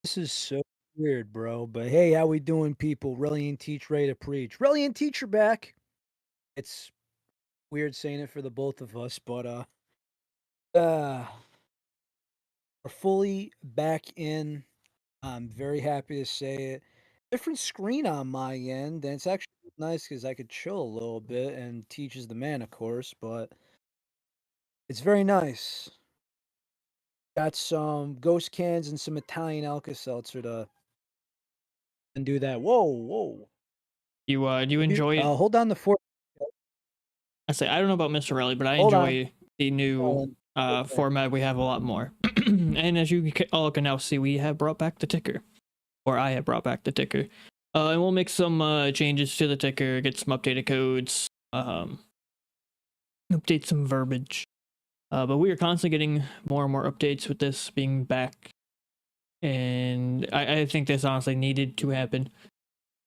This is so weird, bro. But hey, how we doing, people? Relian Teach, ready to preach. Relian Teacher back. It's weird saying it for the both of us, but uh, we're fully back in. I'm very happy to say it. Different screen on my end, and it's actually nice because I could chill a little bit and teaches the man, of course. But it's very nice. Got some ghost cans and some Italian Alka Seltzer to and do that. Whoa, whoa. Do you enjoy it? Hold on the fort. I say I don't know about Mr. Rally, but I Hold on. enjoy the new Ellen. Okay. format we have a lot more. And as you all can now see, we have brought back the ticker, or I have brought back the ticker. And we'll make some changes to the ticker, get some updated codes, update some verbiage. But we are constantly getting more and more updates with this being back, and I think this honestly needed to happen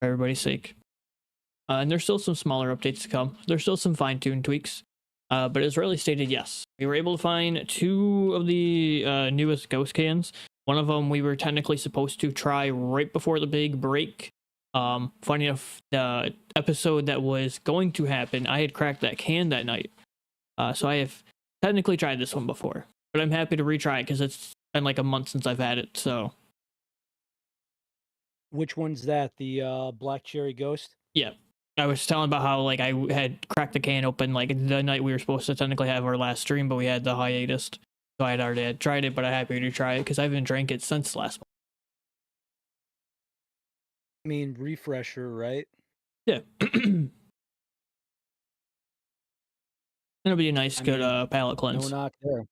for everybody's sake. And there's still some smaller updates to come. There's still some fine-tuned tweaks. But as Riley stated, yes, we were able to find two of the newest ghost cans. One of them we were technically supposed to try right before the big break. Funny enough, the episode that was going to happen, I had cracked that can that night. So I have technically tried this one before, but I'm happy to retry it because it's been like a month since I've had it. So Which one's that? The Black Cherry Ghost? yeah, I was telling about how like I had cracked the can open like the night we were supposed to technically have our last stream, but we had the hiatus. So I had already had tried it, but I'm happy to try it because I haven't drank it since last month. I mean, refresher, right? Yeah. It'll be a nice, I good mean, palate no cleanse. knock there.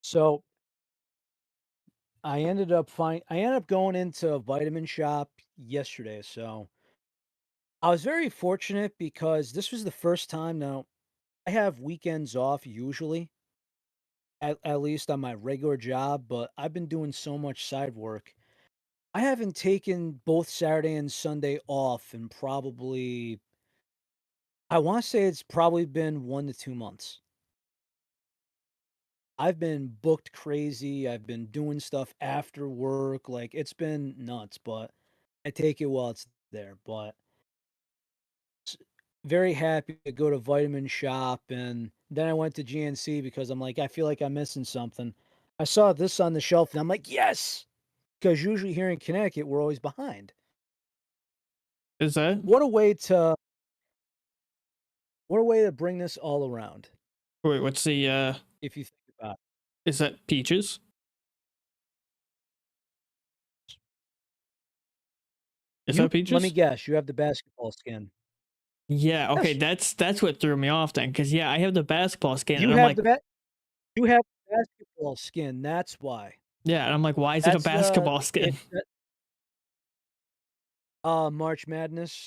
So I ended up going into a vitamin shop yesterday. So I was very fortunate because this was the first time now I have weekends off usually, at least on my regular job, but I've been doing so much side work. I haven't taken both Saturday and Sunday off in probably I wanna say it's probably been 1 to 2 months. I've been booked crazy, I've been doing stuff after work, like, it's been nuts, but I take it while it's there, but s very happy to go to Vitamin Shop, and then I went to GNC because I'm like, "I feel like I'm missing something." I saw this on the shelf, and I'm like, "Yes!" Because usually here in Connecticut, we're always behind. Is that? What a way to what a way to bring this all around, Wait, what's the? if you think about it. Is that peaches? Is that Let me peaches? guess, you have the basketball skin. Yeah. Okay, Yes. that's what threw me off then, because yeah, I have the basketball skin, and You I'm have like, the ba you have basketball skin, that's why. yeah, and I'm like, why is it a That's, basketball skin? it's March Madness,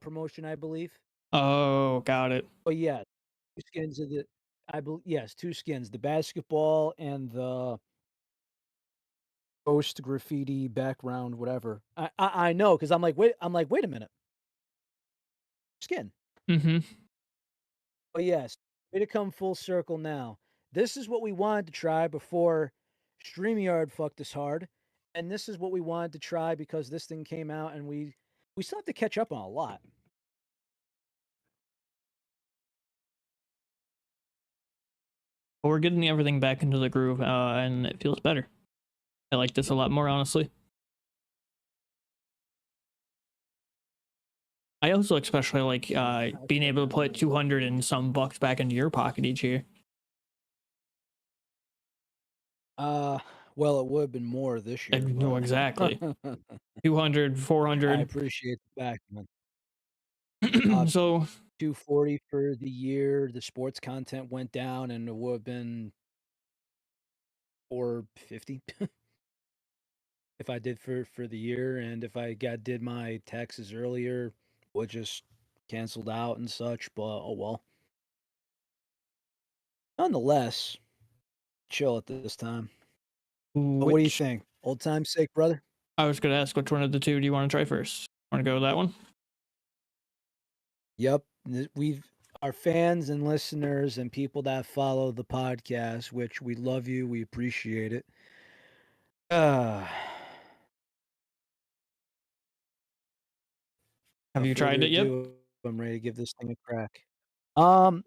promotion, I believe. Oh, got it. But yeah, 2 skins of the yes, 2 skins, the basketball and the ghost graffiti background, whatever. I know, 'cause I'm like, "Wait a minute, skin." Mm-hmm. But yes, way to come full circle now. This is what we wanted to try before StreamYard fucked us hard, and this is what we wanted to try because this thing came out and we still have to catch up on a lot. But we're getting everything back into the groove, and it feels better. I like this a lot more, honestly. I also especially like being able to put 200 and some bucks back into your pocket each year. Uh, well, it would have been more this year, No, but exactly. 200, I 400. appreciate the fact, man. Uh, So 240 for the year, the sports content went down and it would have been 450 if I did for the year, and if I got did my taxes earlier, would just canceled out and such, but oh well. Nonetheless, chill at this time. But what do you which think? Old time's sake, brother? I was gonna ask, which one of the two do you want to try first? Want to go with that one? Yep. We've our fans and listeners and people that follow the podcast, which we love you, we appreciate it. Uh, Have without you tried further it yet? ado, I'm ready to give this thing a crack. Um,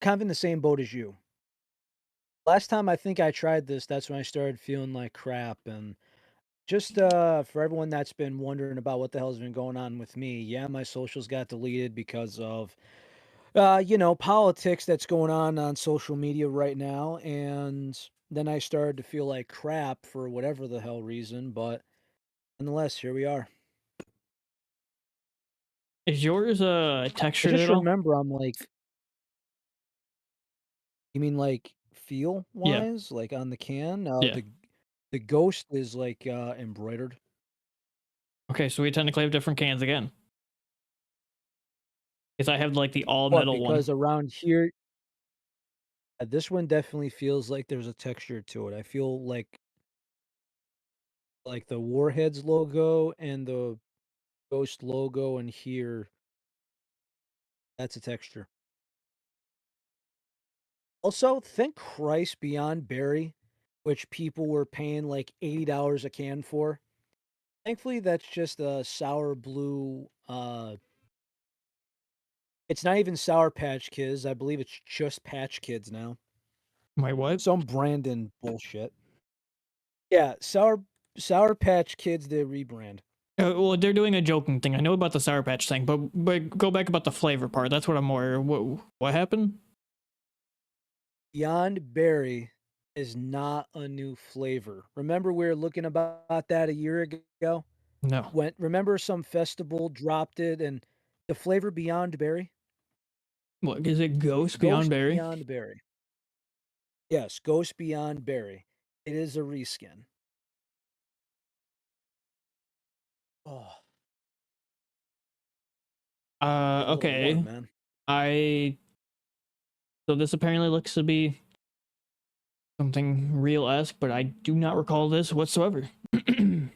kind of in the same boat as you. Last time I think I tried this, that's when I started feeling like crap. And just for everyone that's been wondering about what the hell's been going on with me, yeah, my socials got deleted because of politics that's going on social media right now. And then I started to feel like crap for whatever the hell reason, but nonetheless, here we are. Is yours I textured just at all? remember I'm like, you mean like feel Yeah. wise, like on the can? Yeah. The ghost is like embroidered. Okay, so we technically have different cans again. Because I have like the all What? metal one. Because around here, this one definitely feels like there's a texture to it. I feel like the Warheads logo and the Ghost logo and here, that's a texture. Also, thank Christ Beyond Berry, which people were paying like $80 a can for. Thankfully, that's just a sour blue. It's not even Sour Patch Kids. I believe it's just Patch Kids now. My what? Some Brandon bullshit. Yeah, Sour Patch Kids. They rebrand. Well, they're doing a joking thing. I know about the Sour Patch thing, but go back about the flavor part. That's what I'm more. What happened? Beyond Berry is not a new flavor. Remember we were looking about that a year ago. No. When remember some festival dropped it and the flavor Beyond Berry. What is it? Ghost Beyond Ghost Berry? Beyond Berry. Yes, Ghost Beyond Berry. It is a reskin. Oh, need a little water, Okay. man. I. So this apparently looks to be something real esque, but I do not recall this whatsoever. I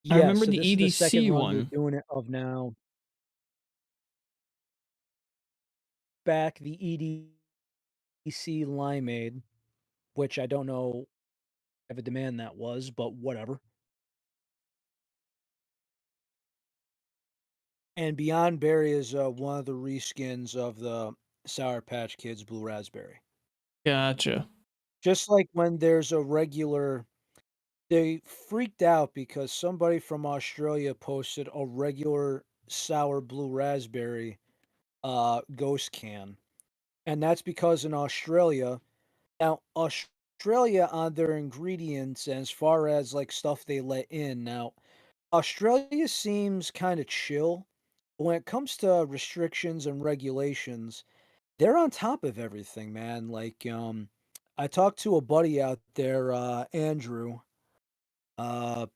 Yeah, remember so the this is the second EDC run they're one. doing it of now. Back the EDC limeade, which I don't know if a demand that was, but whatever. And Beyond Berry is one of the reskins of the Sour Patch Kids Blue Raspberry. Gotcha. Just like when there's a regular, they freaked out because somebody from Australia posted a regular sour blue raspberry ghost can. And that's because in Australia, now Australia on their ingredients and as far as like stuff they let in, now Australia seems kind of chill. But when it comes to restrictions and regulations, they're on top of everything, man. Like, I talked to a buddy out there, Andrew, uh,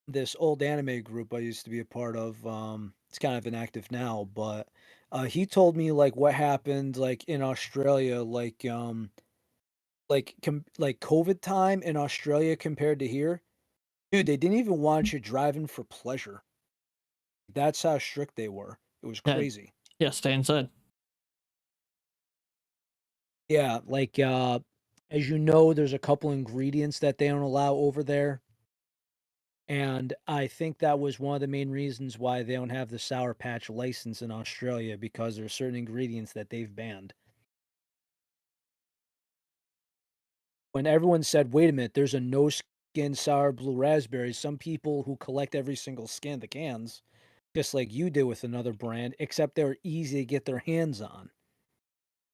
this old anime group I used to be a part of. It's kind of inactive now, but he told me like what happened like in Australia, like COVID time in Australia compared to here. Dude, they didn't even want you driving for pleasure. That's how strict they were. It was Yeah. crazy. Yeah. Stay inside. Yeah, like as you know, there's a couple ingredients that they don't allow over there. And I think that was one of the main reasons why they don't have the Sour Patch license in Australia because there are certain ingredients that they've banned. When everyone said, wait a minute, there's a no skin sour blue raspberry, some people who collect every single skin of the cans, just like you did with another brand, except they were easy to get their hands on.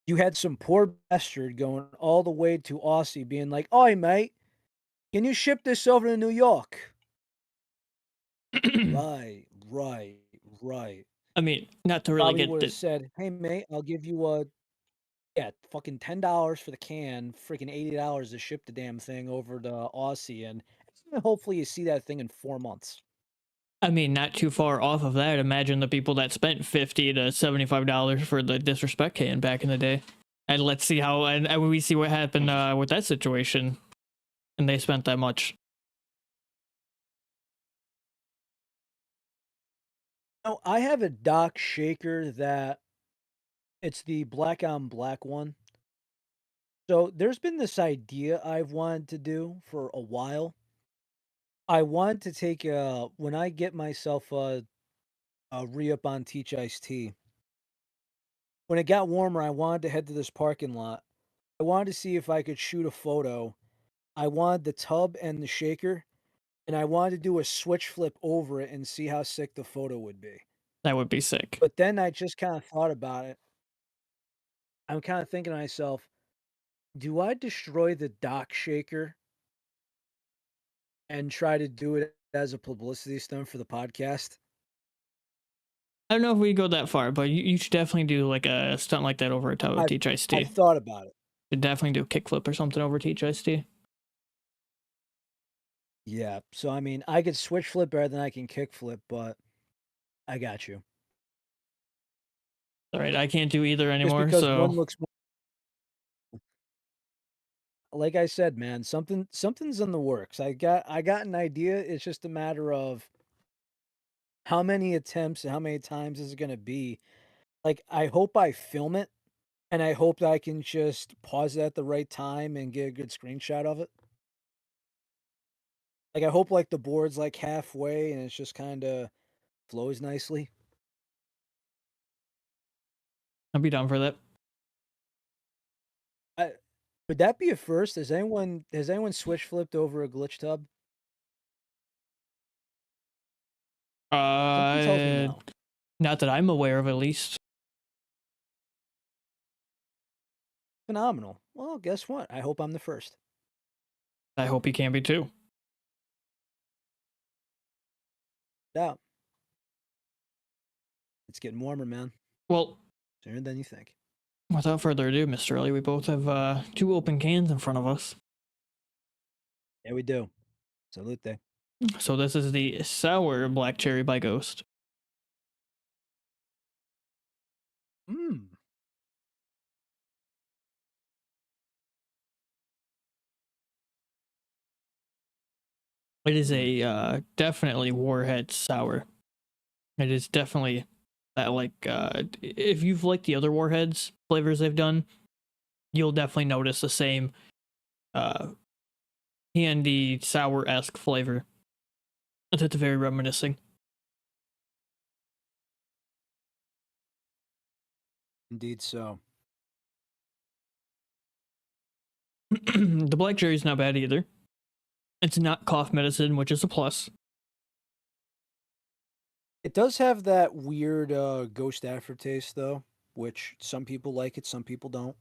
You had some poor bastard going all the way to Aussie being like, "Oi, mate, can you ship this over to New York?" Right, right, right. I mean, not to really Probably get would have the. said, "Hey, mate, I'll give you a yeah, fucking $10 for the can, freaking $80 to ship the damn thing over to Aussie, and hopefully you see that thing in 4 months." I mean, not too far off of that. Imagine the people that spent $50 to $75 for the disrespect can back in the day, and let's see how and we see what happened with that situation, and they spent that much. No, I have a Doc Shaker that it's the black on black one. So there's been this idea I've wanted to do for a while. I want to take when I get myself a re-up on Teach Iced Tea. When it got warmer, I wanted to head to this parking lot. I wanted to see if I could shoot a photo. I wanted the tub and the shaker, and I wanted to do a switch flip over it and see how sick the photo would be. That would be sick. But then I just kind of thought about it. I'm kind of thinking to myself, do I destroy the dock shaker and try to do it as a publicity stunt for the podcast? I don't know if we go that far, but you should definitely do like a stunt like that over a tub of I've Teach Iced I've Tea. thought about it. Should definitely do a kickflip or something over Teach Iced Tea. Yeah. So I mean, I could switch flip better than I can kick flip, but I got you. All right, I can't do either Just anymore. because one So looks more, like I said, man, something's in the works. I got an idea. It's just a matter of how many attempts and how many times is it gonna be. Like I hope I film it and I hope that I can just pause it at the right time and get a good screenshot of it. Like I hope like the board's like halfway and it's just kind of flows nicely. I'll be down for that. I, would that be a first? Has anyone switch flipped over a glitch tub? Something tells me Uh, no. Not that I'm aware of, at least. Phenomenal. Well, guess what? I hope I'm the first. I hope he can be too. Yeah. It's getting warmer, man. Well, Sooner than you think. without further ado, Mr. Ellie, we both have two open cans in front of us. Yeah, we do. Salute. So this is the sour black cherry by Ghost. Mmm. It is a definitely Warhead sour. It is definitely that if you've liked the other Warheads flavors they've done, you'll definitely notice the same uh candy sour-esque flavor. It's very reminiscing. Indeed so. The black cherry's not bad either. It's not cough medicine, which is a plus. It does have that weird ghost aftertaste though, which some people like it, some people don't.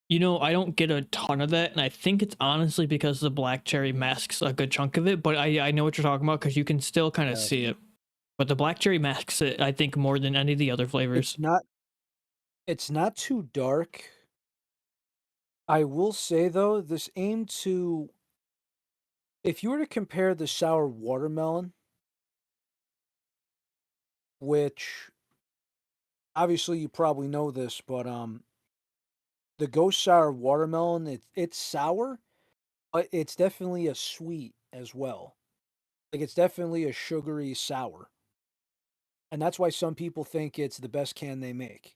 You know, I don't get a ton of that, and I think it's honestly because the black cherry masks a good chunk of it, but I know what you're talking about because you can still kind of Yeah. see it. But the black cherry masks it, I think, more than any of the other flavors. It's not too dark. I will say though, this aimed to if you were to compare the sour watermelon, which obviously you probably know this, but the ghost sour watermelon, it's sour, but it's definitely a sweet as well. Like it's definitely a sugary sour. And that's why some people think it's the best can they make.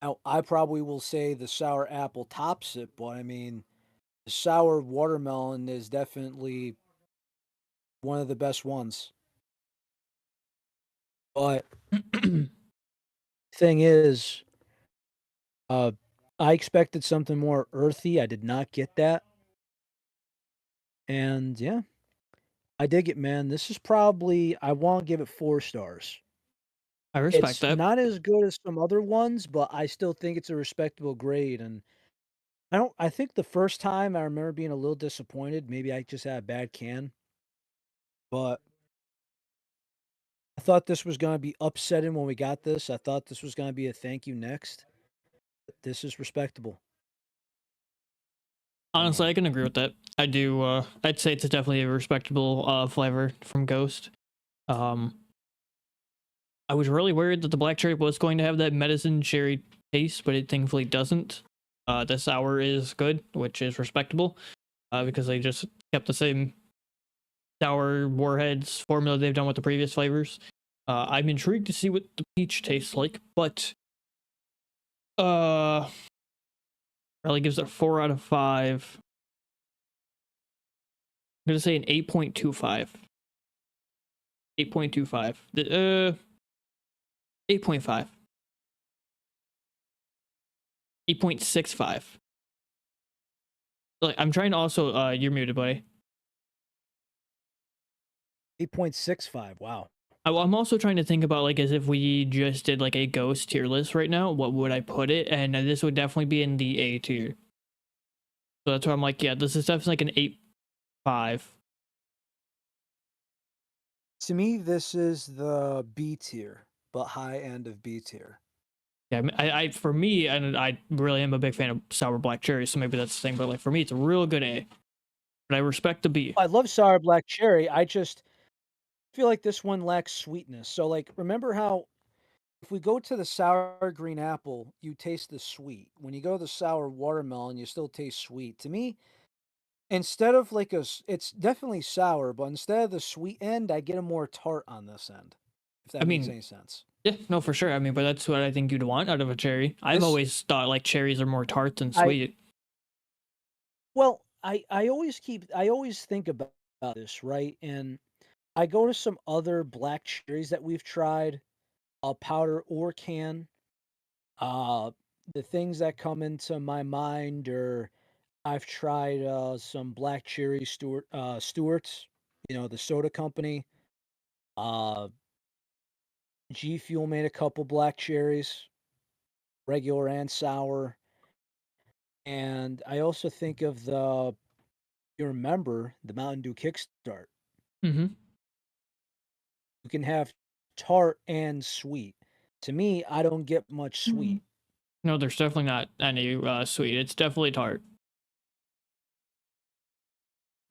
Now, I probably will say the sour apple tops it, but I mean, the sour watermelon is definitely one of the best ones. But thing is, uh, I expected something more earthy. I did not get that. And yeah, I dig it, man. This is probably, I want to give it 4 stars. I respect It's that. not as good as some other ones, but I still think it's a respectable grade. And I think the first time I remember being a little disappointed. Maybe I just had a bad can, but I thought this was going to be upsetting when we got this. I thought this was going to be a thank you next. But this is respectable. Honestly, I can agree with that. I do. I'd say it's definitely a respectable flavor from Ghost. Um, I was really worried that the black cherry was going to have that medicine cherry taste, but it thankfully doesn't. The sour is good, which is respectable, because they just kept the same sour warheads formula they've done with the previous flavors. I'm intrigued to see what the peach tastes like, but Riley gives it 4 out of 5. I'm gonna say an 8.25. 8.25. 8.5. 8.65. Like, I'm trying to also you're muted, buddy. 8.65. Wow. I'm also trying to think about, like, as if we just did like a ghost tier list right now, what would I put it? And this would definitely be in the A tier. So that's why I'm like, yeah, this is definitely like an 8.5. To me, this is the B tier, but high end of B tier. Yeah, I for me, and I really am a big fan of sour black cherry, so maybe that's the thing. But like for me, it's a real good A. But I respect the B. I love sour black cherry. I just feel like this one lacks sweetness. So, like, remember how if we go to the sour green apple, you taste the sweet. When you go to the sour watermelon, you still taste sweet. To me, instead of like it's definitely sour, but instead of the sweet end, I get a more tart on this end. If I that makes mean, any sense. yeah, no, for sure. I mean, but that's what I think you'd want out of a cherry. I've This always thought like cherries are more tart than I sweet. well, I always think about this, right? And I go to some other black cherries that we've tried, powder or can. Uh, the things that come into my mind are I've tried some black cherry Stewart's, the soda company. Uh, G Fuel made a couple black cherries, regular and sour. And I also think of you remember the Mountain Dew Kickstart. Mm-hmm. You can have tart and sweet. To me, I don't get much sweet. No, there's definitely not any sweet. It's definitely tart.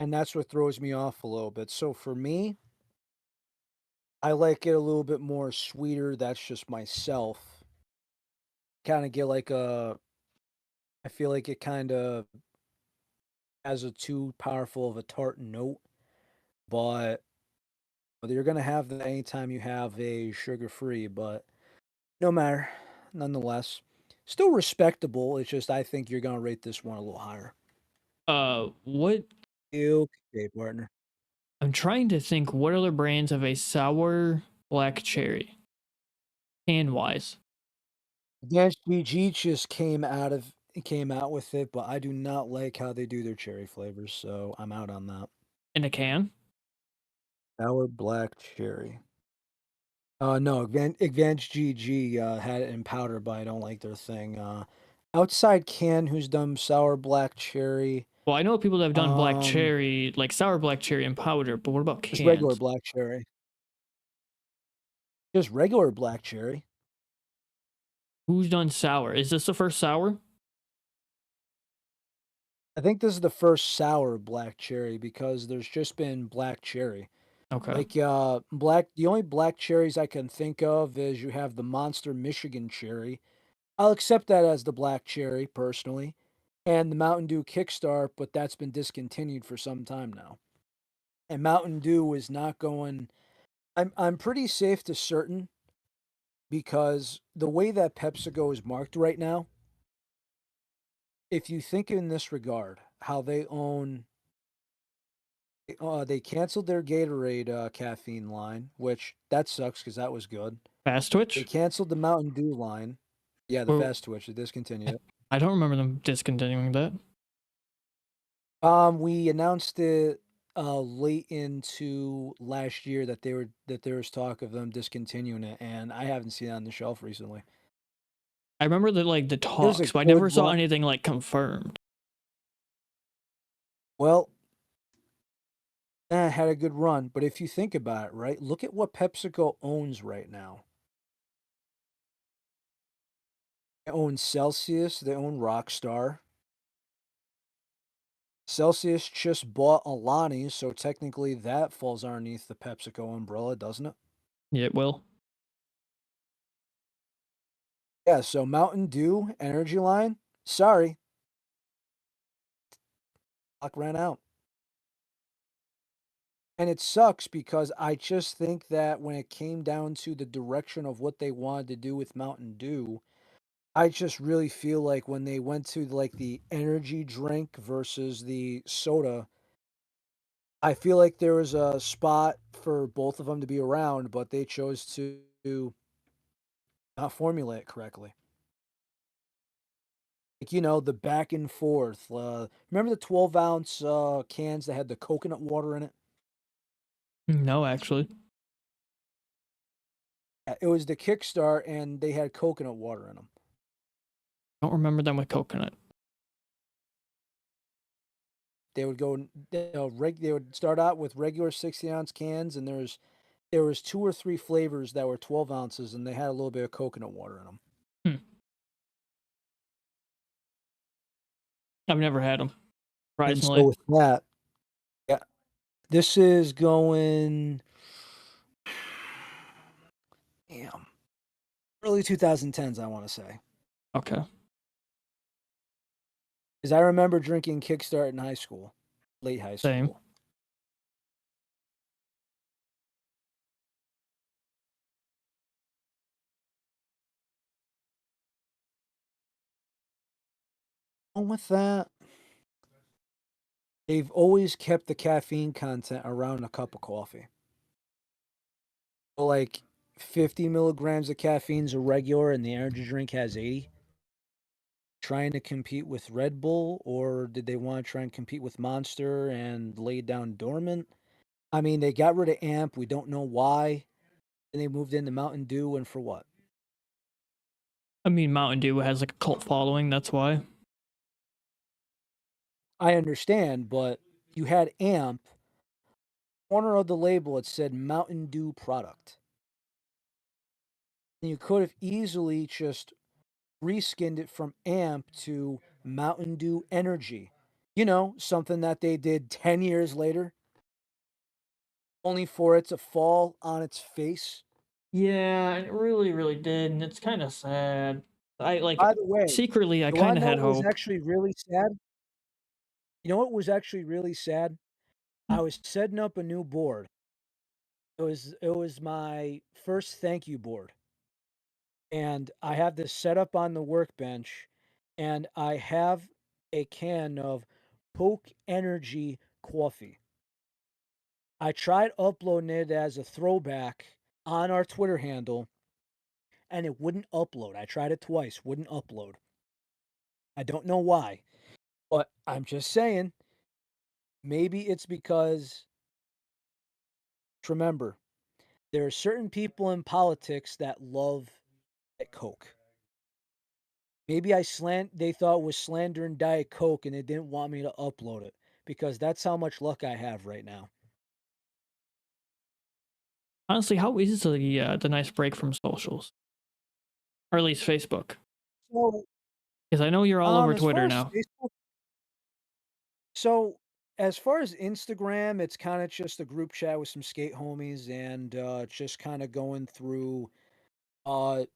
And that's what throws me off a little bit. So for me, I like it a little bit more sweeter. That's just myself. Kind of get like I feel like it kind of has a too powerful of a tart note, but you're gonna have that anytime you have a sugar free. But no matter, nonetheless, still respectable. It's just I think you're gonna rate this one a little higher. What Okay, partner. I'm trying to think, what other brands have a sour black cherry? Can wise Advanced BG just came out with it, but I do not like how they do their cherry flavors, so I'm out on that. in a can? Sour black cherry. No, Advanced GG had it in powder, but I don't like their thing. Outside Can, who's done sour black cherry. Well, I know people that have done black Um, cherry, like sour black cherry and powder, but what about just regular cans? black cherry. Just regular black cherry. Who's done sour? Is this the first sour? I think this is the first sour black cherry because there's just been black cherry. Okay. Like, the only black cherries I can think of is you have the Monster Michigan cherry. I'll accept that as the black cherry personally, and the Mountain Dew Kickstart, but that's been discontinued for some time now. And Mountain Dew is not going. I'm pretty safe to certain because the way that PepsiCo is marked right now, if you think in this regard, how they canceled their Gatorade caffeine line, which that sucks because that was good. Fast They Twitch? canceled the Mountain Dew line. Yeah, the Or Fast Twitch, they discontinued it. I don't remember them discontinuing that. We announced it late into last year that there was talk of them discontinuing it, and I haven't seen it on the shelf recently. I remember the It was a talks, but I never good saw run. anything like confirmed. Well, had a good run, but if you think about it, right? Look at what PepsiCo owns right now. They own Celsius, they own Rockstar. Celsius just bought Alani, so technically that falls underneath the PepsiCo umbrella, doesn't it? Yeah, it will. Yeah, so Mountain Dew energy line, sorry, clock ran out. And it sucks because I just think that when it came down to the direction of what they wanted to do with Mountain Dew, I just really feel like when they went to like the energy drink versus the soda, I feel like there was a spot for both of them to be around, but they chose to not formulate it correctly. Like, the back and forth. Remember the 12-ounce cans that had the coconut water in it? No, actually. It was the Kickstart, and they had coconut water in them. I don't remember them with coconut. They would go, they would start out with regular 60-ounce cans, and there was two or three flavors that were 12 ounces, and they had a little bit of coconut water in them. Hmm. I've never had them. And Surprisingly. so with that, yeah, this is going, damn, early 2010s, I want to say. Okay. Because I remember drinking Kickstart in high school, late high Same. school. And with that, they've always kept the caffeine content around a cup of coffee. So like 50 milligrams of caffeine's a regular, and the energy drink has 80. Trying to compete with Red Bull, or did they want to try and compete with Monster and lay down dormant? I mean, they got rid of Amp. We don't know why. And they moved into Mountain Dew, and for what? I mean, Mountain Dew has like a cult following. That's why. I understand, but you had Amp. Corner of the label, it said Mountain Dew product. And you could have easily just reskinned it from Amp to Mountain Dew Energy. Something that they did 10 years later, only for it to fall on its face. Yeah, it really, really did, and it's kind of sad. I like By the way, secretly, I you wanna kind of know had what was hope. actually really sad? You know what was actually really sad? I was setting up a new board. It was my first thank you board, and I have this set up on the workbench, and I have a can of Poke Energy coffee. I tried uploading it as a throwback on our Twitter handle, and it wouldn't upload. I tried it twice, wouldn't upload. I don't know why, but I'm just saying, maybe it's because, remember, there are certain people in politics that love Diet Coke. Maybe they thought it was slandering Diet Coke, and they didn't want me to upload it because that's how much luck I have right now. Honestly, how is the nice break from socials, or at least Facebook? So, Because I know you're all over as far Twitter as now. Facebook, so as far as Instagram, it's kind of just a group chat with some skate homies, and just kind of going through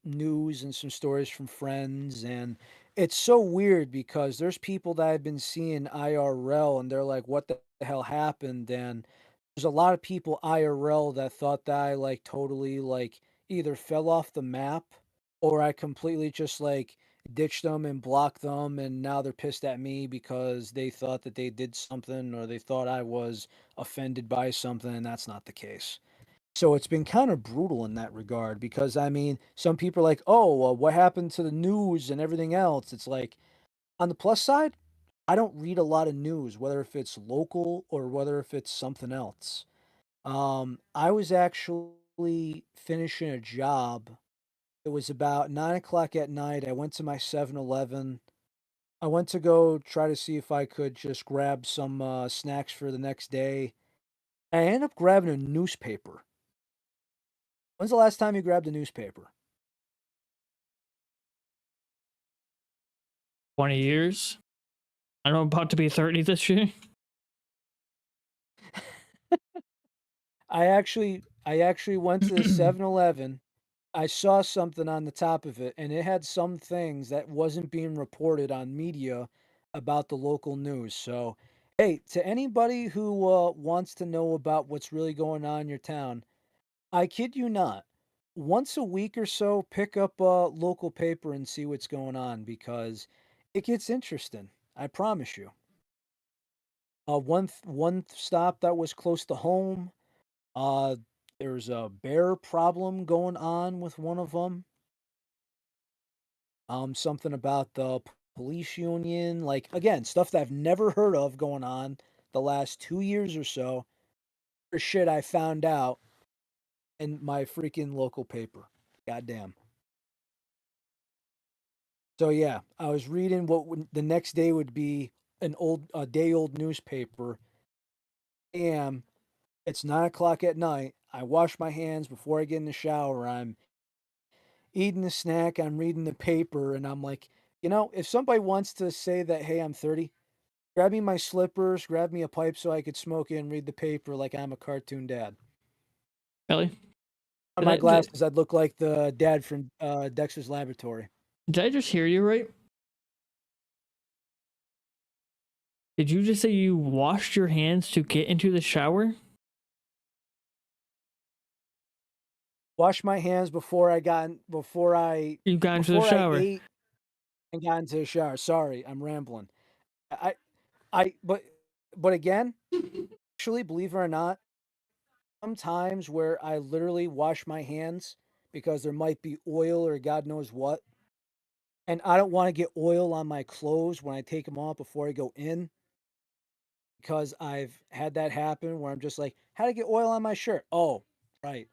news and some stories from friends. And it's so weird because there's people that I've been seeing IRL, and they're like, what the hell happened? And there's a lot of people IRL that thought that I like totally like either fell off the map, or I completely just like ditched them and blocked them, and now they're pissed at me because they thought that they did something, or they thought I was offended by something, and that's not the case. So it's been kind of brutal in that regard because, I mean, some people are like, "Oh, well, what happened to the news and everything else?" It's like, on the plus side, I don't read a lot of news, whether if it's local or whether if it's something else. I was actually finishing a job. It was about 9 o'clock at night. I went to my 7-Eleven. I went to go try to see if I could just grab some snacks for the next day. I ended up grabbing a newspaper. When's the last time you grabbed a newspaper? 20 years. I'm about to be 30 this year. I actually went to the 7-Eleven. I saw something on the top of it, and it had some things that wasn't being reported on media about the local news. So, hey, to anybody who wants to know about what's really going on in your town, I kid you not. once a week or so, pick up a local paper and see what's going on because it gets interesting. I promise you. One stop that was close to home. Uh, there's a bear problem going on with one of them. Something about the police union, like again, stuff that I've never heard of going on the last 2 years or so. For shit I found out in my freaking local paper. Goddamn. So yeah, I was reading the next day would be a day old newspaper. And it's 9 o'clock at night. I wash my hands before I get in the shower. I'm eating a snack. I'm reading the paper, and I'm like, if somebody wants to say that, hey, I'm 30, grab me my slippers, grab me a pipe so I could smoke it and read the paper like I'm a cartoon dad. Ellie, On did my I, did, glasses, I'd look like the dad from Dexter's Laboratory. did I just hear you right? Did you just say you washed your hands to get into the shower? Wash my hands before I You got into the shower. ate and got into the shower. Sorry, I'm rambling. I I but again, actually, believe it or not, sometimes where I literally wash my hands because there might be oil or God knows what, and I don't want to get oil on my clothes when I take them off before I go in because I've had that happen where I'm just like, how to get oil on my shirt? Oh, right.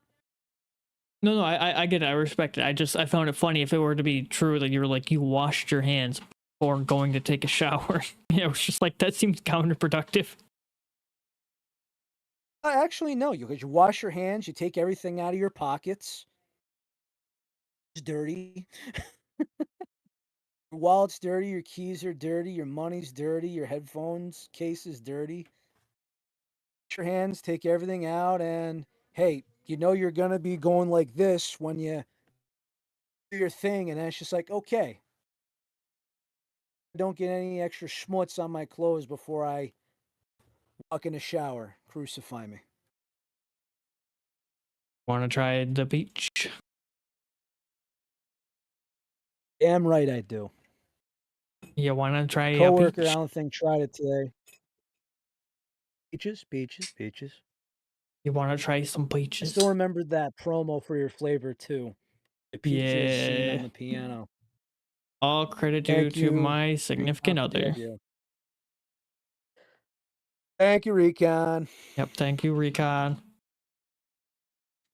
No, I get it. I respect it. I found it funny if it were to be true that you were like, you washed your hands before going to take a shower. It's just like, that seems counterproductive. Actually, no, because you wash your hands, you take everything out of your pockets. It's dirty. Your wallet's dirty, your keys are dirty, your money's dirty, your headphones case is dirty. Wash your hands, take everything out, and hey, you're gonna be going like this when you do your thing, and then it's just like, okay, don't get any extra schmutz on my clothes before I walk in the shower. Crucify me. Want to try the beach? Damn right I do. You want to try a Coworker, I peach? don't think tried it today. Peaches, peaches, peaches. You want to try some I peaches? still remember that promo for your flavor too. The peaches singing Yeah. on the piano. All credit due Thank to you, my Recon, significant for the other. idea. Thank you, Recon. Yep, thank you, Recon.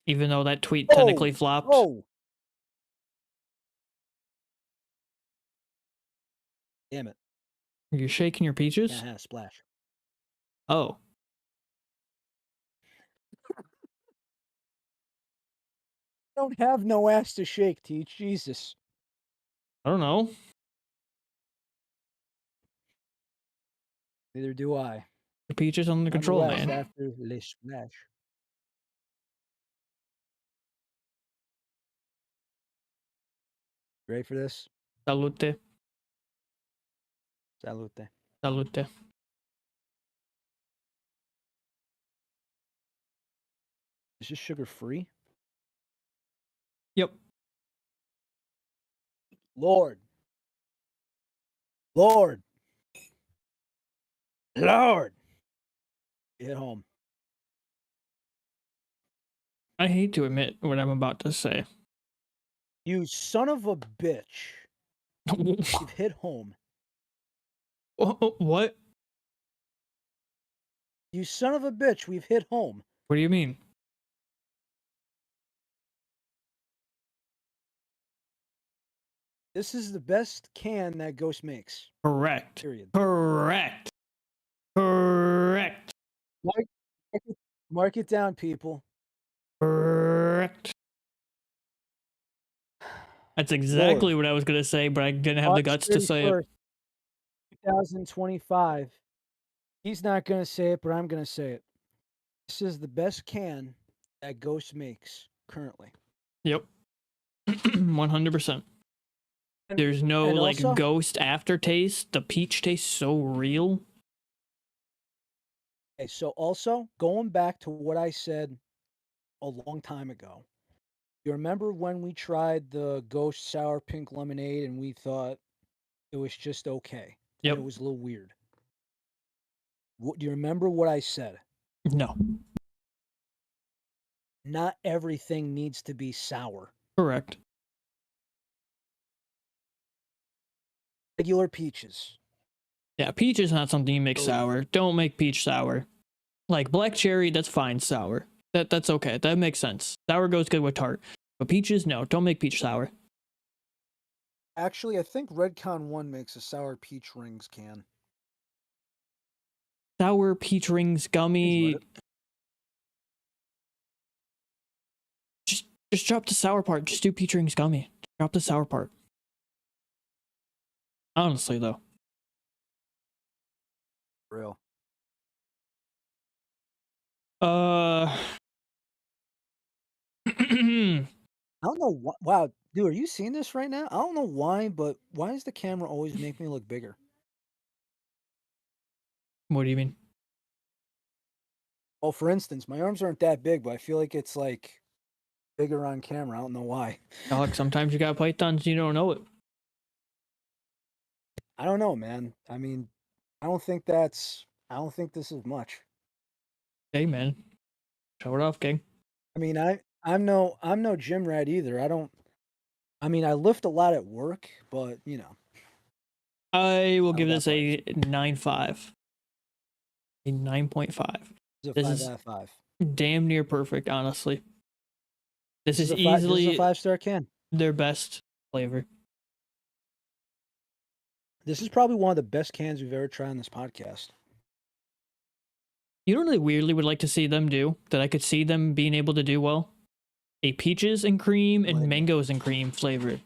Even though that tweet Oh, technically flopped. oh, damn it! You're shaking your peaches? Yeah, splash. Oh. I don't have no ass to shake, Teach. Jesus. I don't know. Neither do I. The peaches under control, Nonetheless, man. after Le Splash. Ready for this? Salute. Salute. Salute. Is this sugar free? Yep. Lord. Lord. Lord. Hit home. I hate to admit what I'm about to say. You son of a bitch. You've hit home. What? You son of a bitch. We've hit home. What do you mean? This is the best can that Ghost makes. Correct. Period. Correct. Correct. Mark it down, people. Correct. That's exactly what I was going to say, but I didn't have the guts to say it. 2025. He's not going to say it, but I'm going to say it. This is the best can that Ghost makes currently. Yep. 100%. There's no and like also- ghost aftertaste. The peach tastes so real. Okay, so also going back to what I said a long time ago, You remember when we tried the Ghost Sour Pink Lemonade and we thought it was just okay and Yep. it was a little weird? Do you remember what I said? No. Not everything needs to be sour. Correct. Regular peaches. Yeah, peach is not something you make Oh. sour. Don't make peach sour. Like black cherry, that's fine sour. That's okay. That makes sense. Sour goes good with tart. But peaches, no. Don't make peach sour. Actually, I think Redcon 1 makes a sour peach rings can. Sour peach rings Is gummy. what Just drop the sour part. Just do peach rings gummy. Drop the sour part. Honestly, though. real. Uh. I don't know why. Wow, dude, are you seeing this right now? I don't know why, but why does the camera always make me look bigger? What do you mean? Well, for instance, my arms aren't that big, but I feel like it's like bigger on camera. I don't know why. Dog, sometimes you got pythons and you don't know it. I don't know, man. I mean, I don't think this is much. Hey, man. Show it off, gang. I mean, I'm no gym rat either. I mean, I lift a lot at work, but you know, I will not give that this a much. 9.5. A 9.5. It's a This 5 is out of 5. damn near perfect, honestly. This This is is a 5. This is a easily 5-star can. their best flavor. This is probably one of the best cans we've ever tried on this podcast. You know what I weirdly would like to see them do that I could see them being able to do well? A peaches and cream and What? mangoes and cream flavor.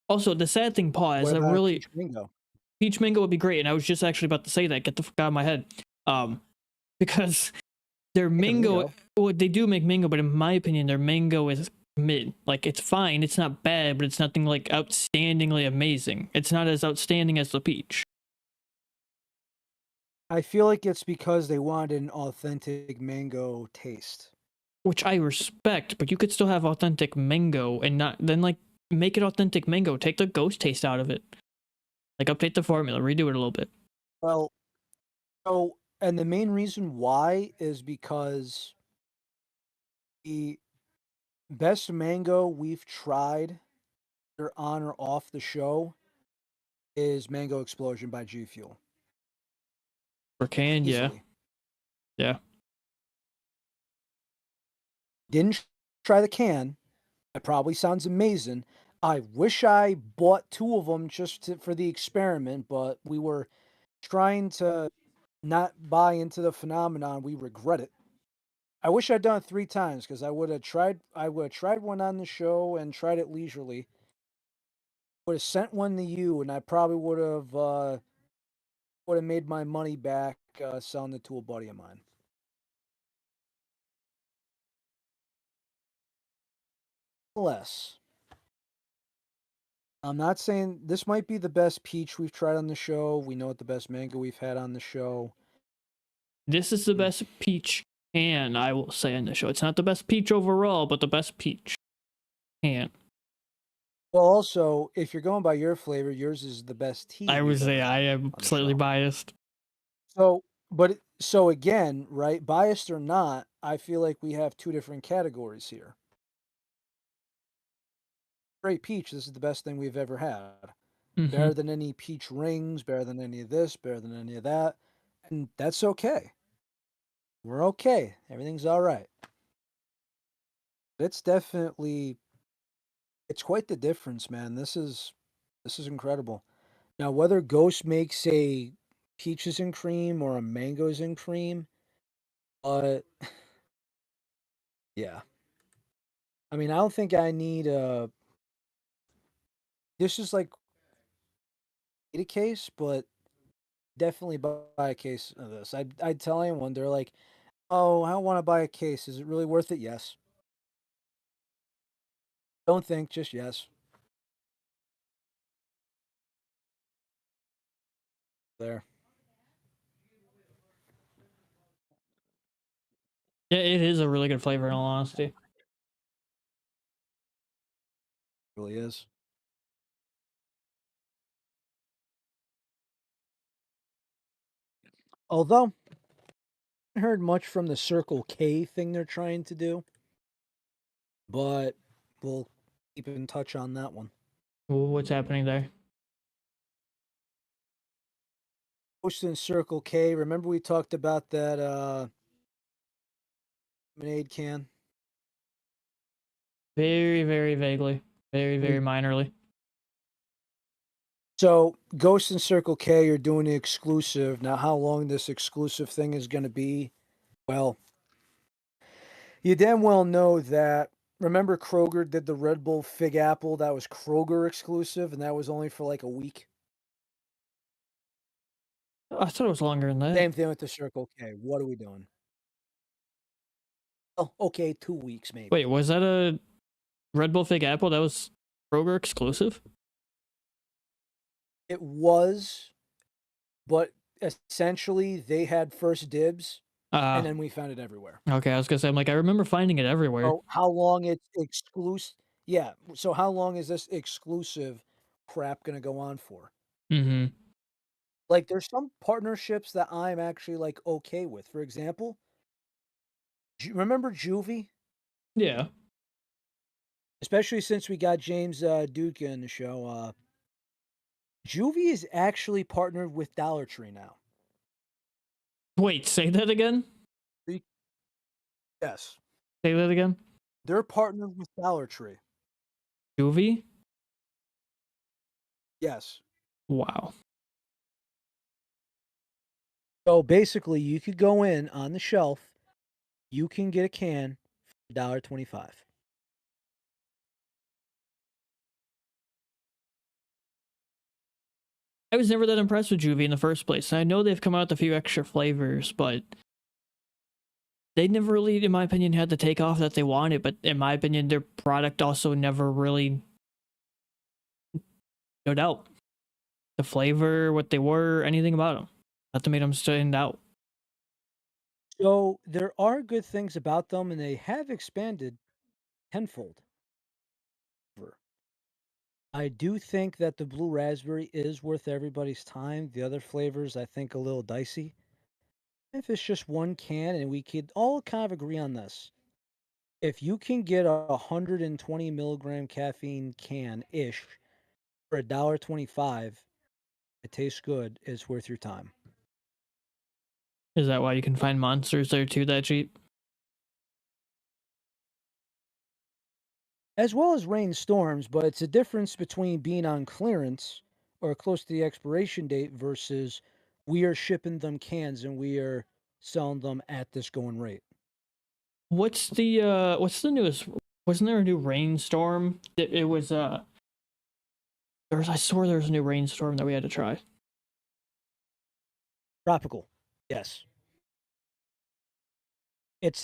Also, the sad thing, Paul, is What that about a really peach mango? peach mango would be great, and I was just actually about to say that. Get the fuck out of my head. Because their Make a mango, mango. well, they do make mango, but in my opinion, their mango is mid. Like it's fine, it's not bad, but it's nothing like outstandingly amazing. It's not as outstanding as the peach. I feel like it's because they wanted an authentic mango taste. Which I respect, but you could still have authentic mango and not then like make it authentic mango. Take the ghost taste out of it. Like update the formula, redo it a little bit. Well, and the main reason why is because the best mango we've tried, either on or off the show, is Mango Explosion by G Fuel. For can, yeah. Easily. Yeah. Didn't try the can. It probably sounds amazing. I wish I bought 2 of them for the experiment, but we were trying to not buy into the phenomenon. We regret it. I wish I'd done it 3 times because I would have tried one on the show and tried it leisurely. Would have sent one to you, and I probably would have made my money back selling it to a buddy of mine. Less. I'm not saying this might be the best peach we've tried on the show. We know what the best mango we've had on the show. This is the best peach can, I will say on the show. It's not the best peach overall, but the best peach can. Well, also, if you're going by your flavor, yours is the best tea. I would we've say ever I had am on the slightly show. biased. So again, right? Biased or not, I feel like we have 2 different categories here. Great peach. This is the best thing we've ever had. Mm-hmm. Better than any peach rings, better than any of this, better than any of that. And that's okay. We're okay. Everything's all right. It's definitely it's quite the difference, man. This is incredible. Now, whether Ghost makes a peaches and cream or a mangoes and cream, but yeah. I mean, I don't think I need a this is like a case, but definitely buy a case of this. I'd tell anyone, they're like, "Oh, I don't want to buy a case. Is it really worth it?" Yes. Don't think, just yes. There. Yeah, it is a really good flavor in all honesty. It really is. Although, I haven't heard much from the Circle K thing they're trying to do, but we'll keep in touch on that one. What's happening there? Posting Circle K. Remember we talked about that lemonade can? Very, very vaguely. Very, very minorly. So Ghost and Circle K are doing the exclusive. Now how long this exclusive thing is gonna be? Well, you damn well know that. Remember Kroger did the Red Bull Fig Apple? That was Kroger exclusive, and that was only for like a week. I thought it was longer than that. Same thing with the Circle K. What are we doing? Oh, okay, 2 weeks maybe. Wait, was that a Red Bull Fig Apple that was Kroger exclusive? It was, but essentially they had first dibs, and then we found it everywhere. Okay, I was gonna say, I'm like, I remember finding it everywhere. So how long it's exclusive? Yeah. So how long is this exclusive crap gonna go on for? Mm-hmm. Like, there's some partnerships that I'm actually like okay with. For example, remember Juvie? Yeah. Especially since we got James Duke in the show. Juvie is actually partnered with Dollar Tree now. Wait, say that again? Yes. Say that again? They're partnered with Dollar Tree. Juvie? Yes. Wow. So basically, you could go in on the shelf, you can get a can for $1.25. I was never that impressed with Juvie in the first place. I know they've come out with a few extra flavors, but they never really, in my opinion, had the takeoff that they wanted. But in my opinion, their product also never really stood out. The flavor, what they were, anything about them. Nothing made them stand out. So there are good things about them, and they have expanded tenfold. I do think that the blue raspberry is worth everybody's time. The other flavors, I think, a little dicey. If it's just one can, and we could all kind of agree on this, if you can get a 120 milligram caffeine can ish for $1.25, it tastes good. It's worth your time. Is that why you can find monsters there too that cheap? As well as rainstorms, but it's a difference between being on clearance or close to the expiration date versus we are shipping them cans and we are selling them at this going rate. What's the newest? Wasn't there a new rainstorm? It was I swore there was a new rainstorm that we had to try. Tropical. Yes. It's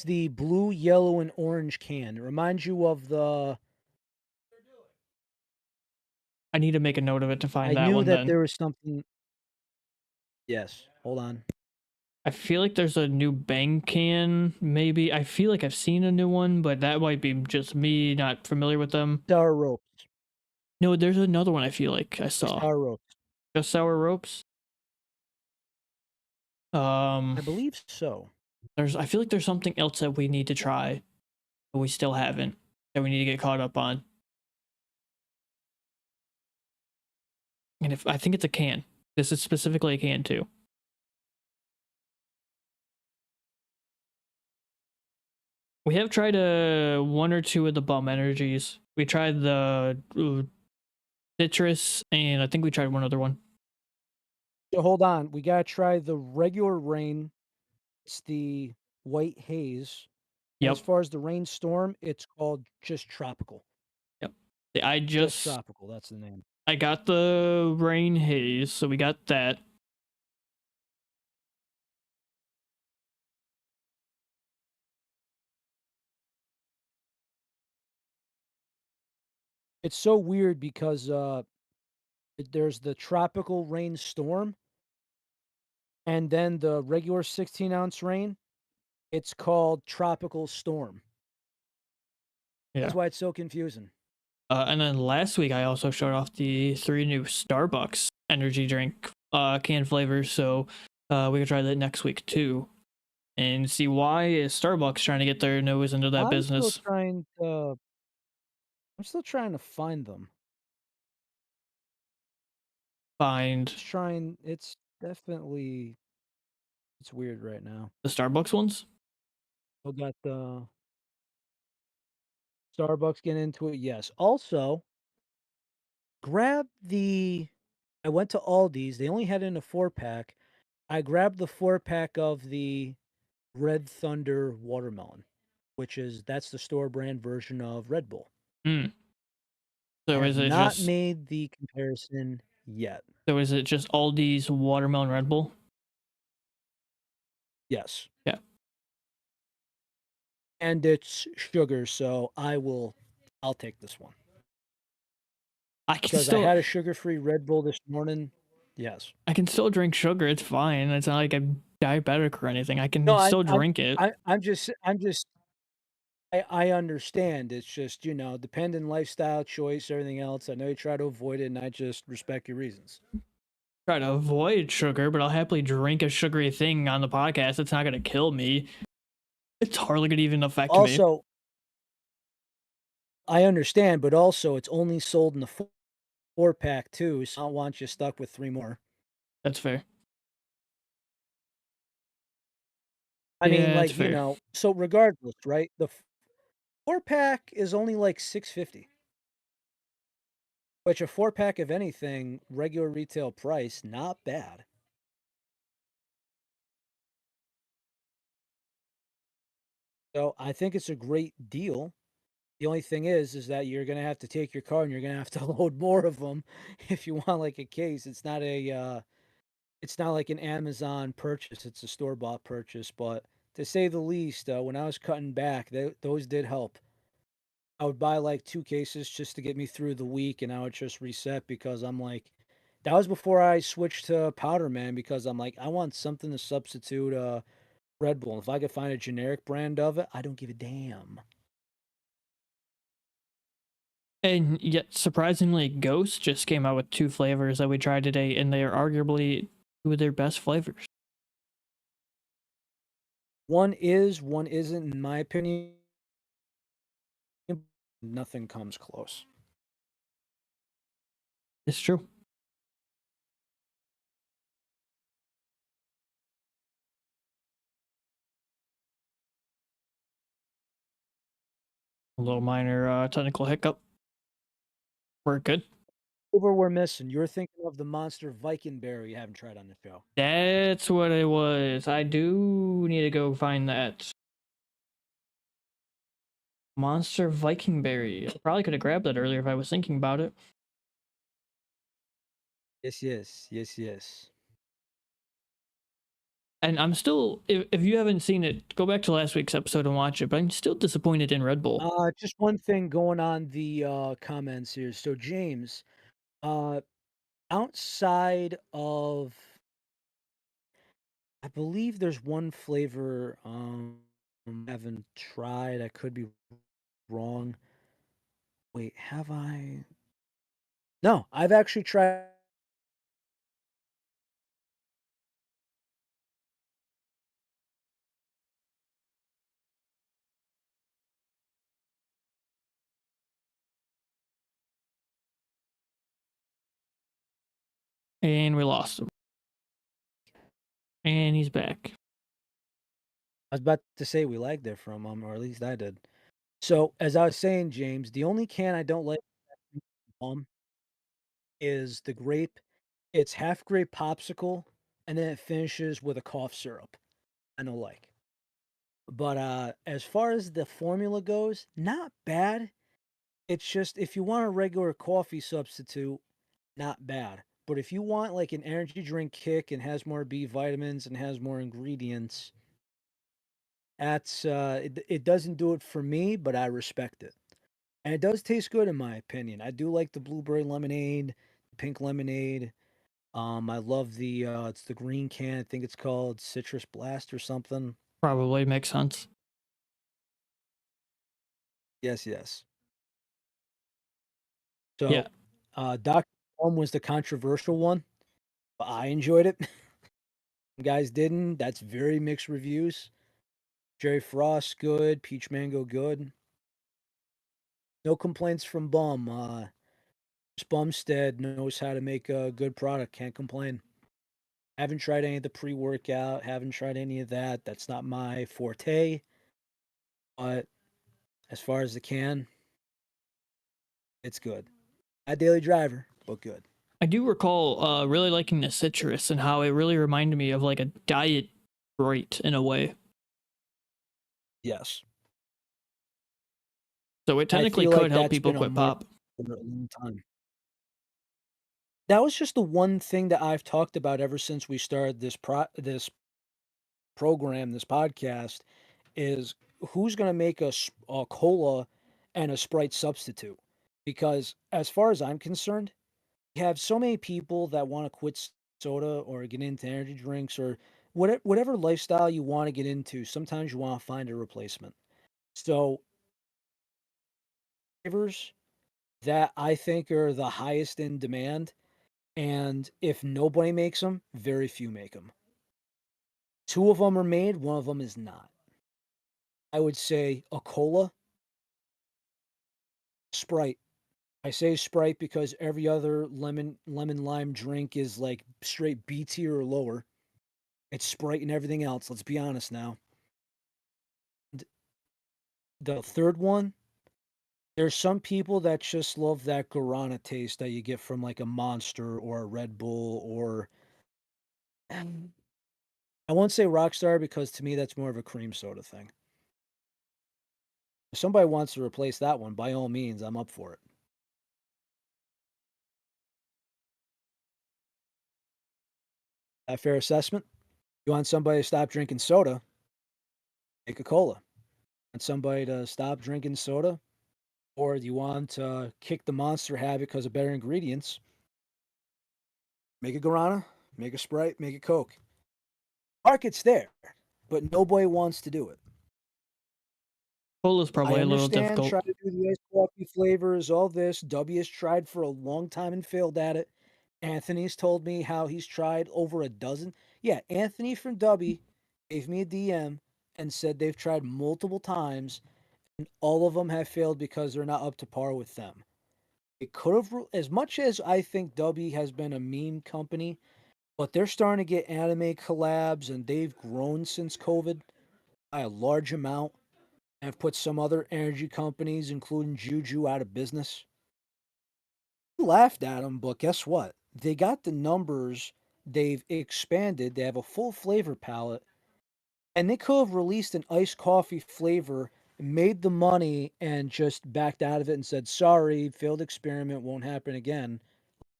the blue, yellow, and orange can. It reminds you of the I need to make a note of it to I find that knew one that then. there was something. Yes. Hold on. I feel like there's a new Bang can, maybe. I feel like I've seen a new one, but that might be just me not familiar with them. Sour ropes. No, there's another one I feel like I saw. Sour ropes. Just Sour Ropes? I believe so. I feel like there's something else that we need to try, but we still haven't, that we need to get caught up on. And I think it's a can. This is specifically a can too. We have tried one or two of the Bum Energies. We tried the Citrus, and I think we tried one other one. So hold on. We gotta try the regular rain. It's the white haze. And Yep. as far as the rainstorm, it's called just tropical. Yep. Just tropical. That's the name. I got the Rain Haze, so we got that. It's so weird because there's the tropical rainstorm and then the regular 16-ounce rain. It's called Tropical Storm. Yeah. That's why it's so confusing. And then last week I also showed off the 3 new Starbucks energy drink can flavors, so we can try that next week too, and see why is Starbucks trying to get their nose into that I'm still business. trying to I'm still trying to find them. Find It's definitely it's weird right now. the Starbucks ones. We got the Starbucks getting into it. Yes. Also, grab the I went to Aldi's. They only had it in a 4-pack. I grabbed the 4-pack of the Red Thunder watermelon, which is that's the store brand version of Red Bull. Hmm. I So have is it not just made the comparison yet. Aldi's watermelon Red Bull? Yes. Yeah. And it's sugar, so I'll take this one. I can Because I still had a sugar-free Red Bull this morning. Yes. I can still drink sugar. It's fine. It's not like I'm diabetic or anything. I No, can still drink it. I understand. It's just, dependent lifestyle choice, everything else. I know you try to avoid it, and I just respect your reasons. Try to avoid sugar, but I'll happily drink a sugary thing on the podcast. It's not gonna kill me. It's hardly gonna even affect me. Also, I understand, but also it's only sold in the 4-pack too, so I don't want you stuck with 3 more. That's fair. I mean, Yeah, it's like, fair. so regardless, right? The 4-pack is only like 650, which a 4-pack of anything, regular retail price, not bad. So I think it's a great deal. The only thing is that you're gonna have to take your car and you're gonna have to load more of them if you want like a case. It's not like an Amazon purchase. It's a store bought purchase. But to say the least, when I was cutting back, those did help. I would buy like 2 cases just to get me through the week, and I would just reset because I'm like, that was before I switched to Powder Man because I'm like, I want something to substitute Red Bull. And if I could find a generic brand of it, I don't give a damn. And yet, surprisingly, Ghost just came out with 2 flavors that we tried today, and they are arguably 2 of their best flavors. One isn't, in my opinion. Nothing comes close. It's true. A little minor technical hiccup. We're good. Flavor we're missing. You're thinking of the Monster Viking berry you haven't tried on the show. That's what it was. I do need to go find that. Monster Viking Berry. I probably could have grabbed that earlier if I was thinking about it. Yes. And I'm still, if you haven't seen it, go back to last week's episode and watch it. But I'm still disappointed in Red Bull. Just one thing going on the comments here. So James, uh, outside of, I believe there's one flavor I haven't tried. I could be wrong. Wait, have I? No, I've actually tried. And we lost him. And he's back. I was about to say we lagged there from or at least I did. So as I was saying, James, the only can I don't like is the grape. It's half grape popsicle, and then it finishes with a cough syrup. I don't like. But as far as the formula goes, not bad. It's just if you want a regular coffee substitute, not bad. But if you want like an energy drink kick and has more B vitamins and has more ingredients, it doesn't do it for me, but I respect it. And it does taste good in my opinion. I do like the blueberry lemonade, pink lemonade. I love the it's the green can. I think it's called Citrus Blast or something. Probably makes sense. Yes, yes. Yeah. So, Doctor Stone was the controversial one, but I enjoyed it. Some guys didn't. That's very mixed reviews. Jerry Frost, good. Peach Mango, good. No complaints from Bum. Bumstead knows how to make a good product. Can't complain. Haven't tried any of the pre-workout. Haven't tried any of that. That's not my forte. But as far as the can, it's good. Not daily driver, but good. I do recall really liking the citrus and how it really reminded me of like a diet Sprite in a way. Yes. So it I technically feel could like help that's people been a quit mark pop. for a long time. That was just the one thing that I've talked about ever since we started this program, this podcast, is who's going to make a cola and a Sprite substitute? Because as far as I'm concerned, you have so many people that want to quit soda or get into energy drinks or whatever lifestyle you want to get into. Sometimes you want to find a replacement. So flavors that I think are the highest in demand, and if nobody makes them, very few make them. Two of them are made, one of them is not. I would say a cola, Sprite. I say Sprite because every other lemon lime drink is like straight B tier or lower. It's Sprite and everything else. Let's be honest now. The third one, there's some people that just love that guarana taste that you get from like a Monster or a Red Bull or I won't say Rockstar because to me that's more of a cream soda thing. If somebody wants to replace that one, by all means, I'm up for it. That fair assessment? You want somebody to stop drinking soda, make a cola. Want somebody to stop drinking soda, or do you want to kick the monster habit because of better ingredients? Make a guarana, make a Sprite, make a Coke. Market's there, but nobody wants to do it. Cola's I probably a little understand difficult. try to do the iced coffee flavors, all this. W has tried for a long time and failed at it. Anthony's told me how he's tried over a dozen. Yeah, Anthony from W gave me a DM and said they've tried multiple times and all of them have failed because they're not up to par with them. It could have, as much as I think W has been a meme company, but they're starting to get anime collabs and they've grown since COVID by a large amount and have put some other energy companies, including Juju, out of business. We laughed at them, but guess what? They got the numbers. They've expanded. They have a full flavor palette, and they could have released an iced coffee flavor, made the money, and just backed out of it and said, "Sorry, failed experiment, won't happen again."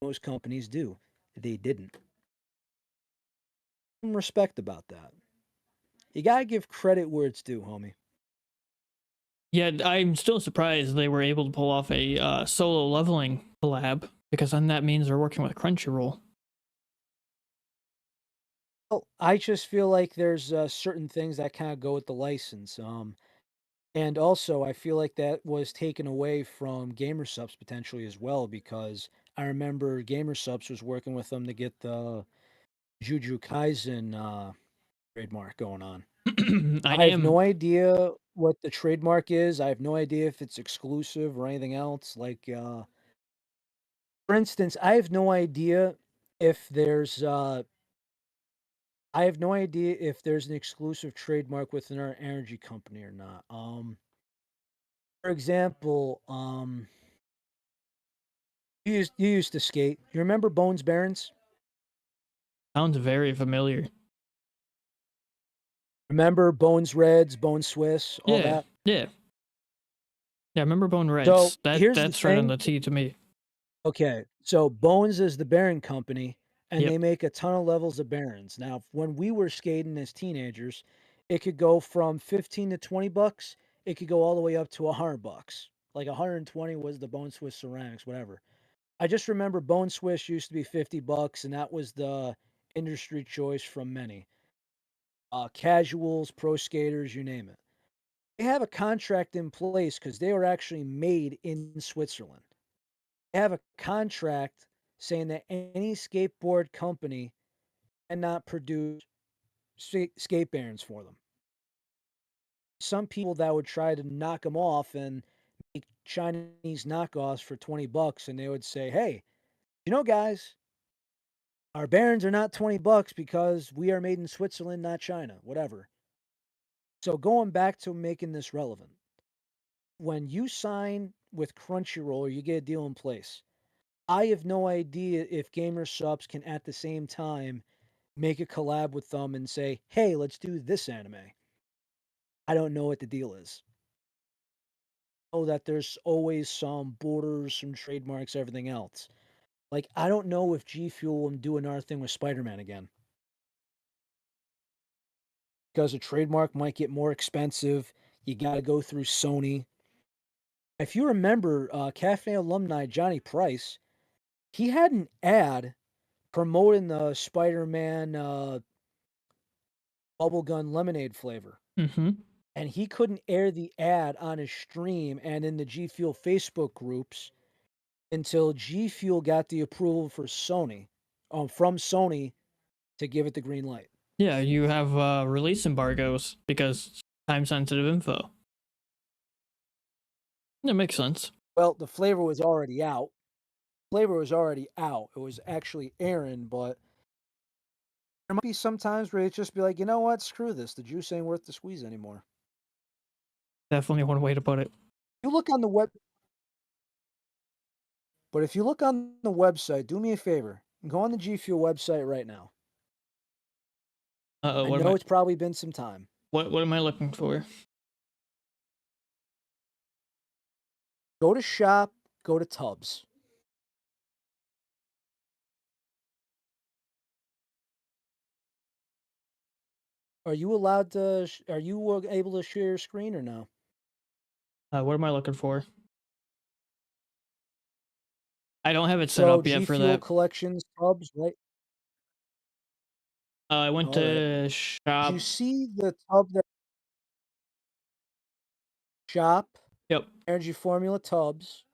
Most companies do. They didn't. Some respect about that. You gotta give credit where it's due, homie. Yeah, I'm still surprised they were able to pull off a solo leveling collab because then that means they're working with Crunchyroll. Well, I just feel like there's certain things that kind of go with the license. And also, I feel like that was taken away from GamerSupps potentially as well, because I remember GamerSupps was working with them to get the Juju Kaisen trademark going on. I I have am no idea what the trademark is. I have no idea if it's exclusive or anything else. Like, for instance, I have no idea if there's I have no idea if there's an exclusive trademark within our energy company or not. For example, you used to skate. You remember Bones Barons? sounds very familiar. Remember Bones Reds, Bones Swiss, all Yeah, that? yeah, yeah. I remember Bone So Reds. here's the That's right on thing. the T to me. Okay, so Bones is the Baron company, and Yep. they make a ton of levels of Barons. Now, when we were skating as teenagers, it could go from 15 to 20 bucks. It could go all the way up to 100 bucks. Like 120 was the Bone Swiss ceramics, whatever. I just remember Bone Swiss used to be 50 bucks, and that was the industry choice from many. casuals, pro skaters, you name it. They have a contract in place because they were actually made in Switzerland. They have a contract saying that any skateboard company cannot produce skate bearings for them. Some people that would try to knock them off and make Chinese knockoffs for $20, and they would say, "Hey, you know, guys, our bearings are not $20 because we are made in Switzerland, not China, whatever." So going back to making this relevant, when you sign with Crunchyroll or you get a deal in place, I have no idea if Gamer Subs can at the same time make a collab with them and say, "Hey, let's do this anime." I don't know what the deal is. Oh, that there's always some borders, some trademarks, everything else. Like, I don't know if G Fuel will do another thing with Spider Man again. Because a trademark might get more expensive. You got to go through Sony. If you remember, Cafe alumni Johnny Price, he had an ad promoting the Spider Man bubblegum lemonade flavor. Mm-hmm. And he couldn't air the ad on his stream and in the G Fuel Facebook groups until G Fuel got the approval for Sony, from Sony to give it the green light. Yeah, you have release embargoes because time sensitive info. That makes sense. Well, the flavor was already out. Flavor was already out. It was actually airing, but there might be some times where it just be like, you know what, screw this. The juice ain't worth the squeeze anymore. Definitely one way to put it. You look on the web, but if you look on the website, do me a favor, go on the G Fuel website right now. I know it's probably been some time. What am I looking for? Go to shop, go to Tubs. Are you allowed to? Are you able to share your screen or no? What am I looking for? I don't have it set So up yet G for Fuel that. Collections Tubs, right? I went All to right. shop. You see the tub that shop? Yep. Energy Formula Tubs.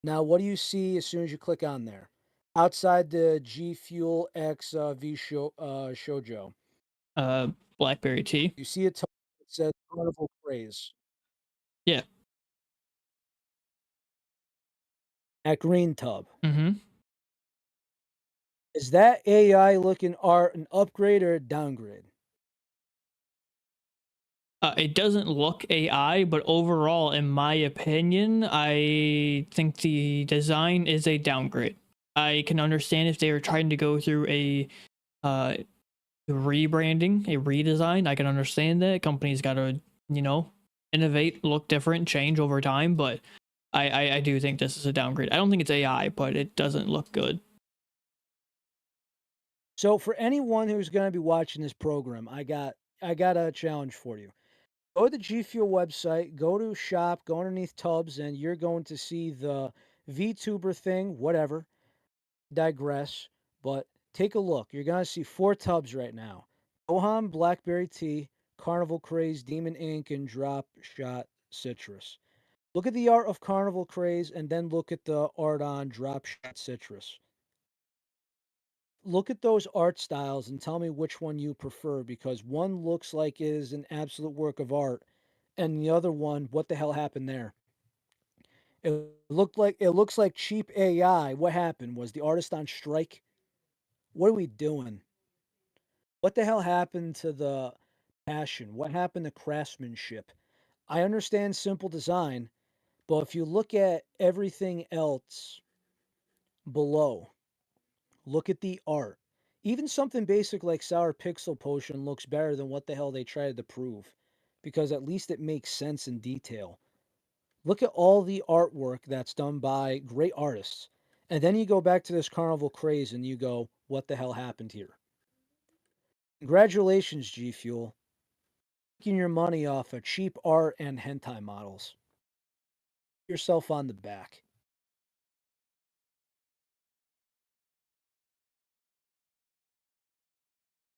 Now, what do you see as soon as you click on there? Outside the G Fuel X Shoujo, Blackberry tea. you see a tub that says Carnival Craze. Yeah. That green tub. Mm-hmm. Is that AI looking art an upgrade or a downgrade? It doesn't look AI, but overall, in my opinion, I think the design is a downgrade. I can understand if they were trying to go through a rebranding, a redesign. I can understand that. Companies got to, innovate, look different, change over time, but I do think this is a downgrade. I don't think it's AI, but it doesn't look good. So for anyone who's going to be watching this program, I got a challenge for you. Go to the G Fuel website, go to shop, go underneath Tubs, and you're going to see the VTuber thing, whatever. Digress, but take a look. You're going to see 4 tubs right now. Gohan, Blackberry Tea, Carnival Craze, Demon Ink, and Drop Shot Citrus. Look at the art of Carnival Craze and then look at the art on Drop Shot Citrus. Look at those art styles and tell me which one you prefer because one looks like it is an absolute work of art and the other one, what the hell happened there? It looks like cheap AI. What happened? Was the artist on strike? What are we doing? What the hell happened to the passion? What happened to craftsmanship? I understand simple design, but if you look at everything else below, look at the art. Even something basic like Sour Pixel Potion looks better than what the hell they tried to prove, because at least it makes sense in detail. Look at all the artwork that's done by great artists. And then you go back to this Carnival Craze and you go, what the hell happened here? Congratulations, G Fuel. Making your money off of cheap art and hentai models. Pat yourself on the back.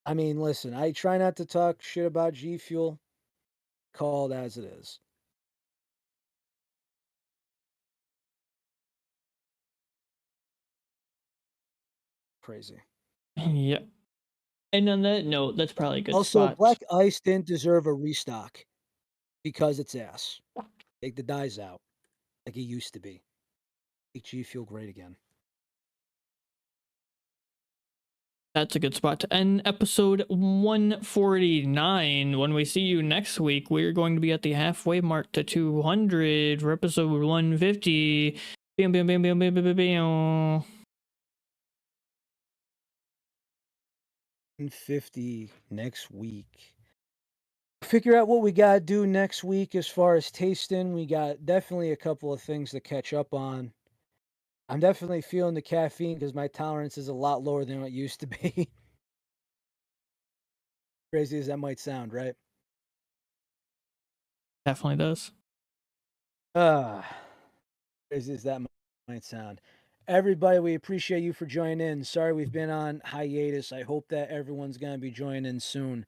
I mean, listen, I try not to talk shit about G Fuel. Called as it is. Crazy. Yeah. And on that note, that's probably a good Also, spot. Black Ice didn't deserve a restock because it's ass. Take the dies out like it used to be. Make G Fuel great again. That's a good spot to end episode 149. When we see you next week, we're going to be at the halfway mark to 200 for episode 150. Bam, bam, bam, bam, bam, bam, bam, bam. 150 next week. Figure out what we gotta do next week as far as tasting. We got definitely a couple of things to catch up on. I'm definitely feeling the caffeine because my tolerance is a lot lower than it used to be. Crazy as that might sound, right? Definitely does. Crazy as that might sound. Everybody, we appreciate you for joining in. Sorry we've been on hiatus. I hope that everyone's going to be joining in soon.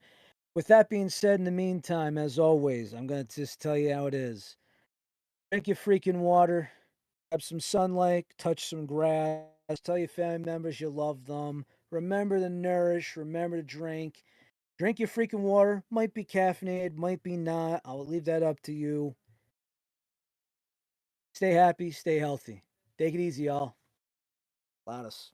With that being said, in the meantime, as always, I'm going to just tell you how it is. Drink your freaking water, grab some sunlight, touch some grass, tell your family members you love them. Remember to nourish, remember to drink. Drink your freaking water. Might be caffeinated, might be not. I'll leave that up to you. Stay happy, stay healthy. Take it easy, y'all. Loudest.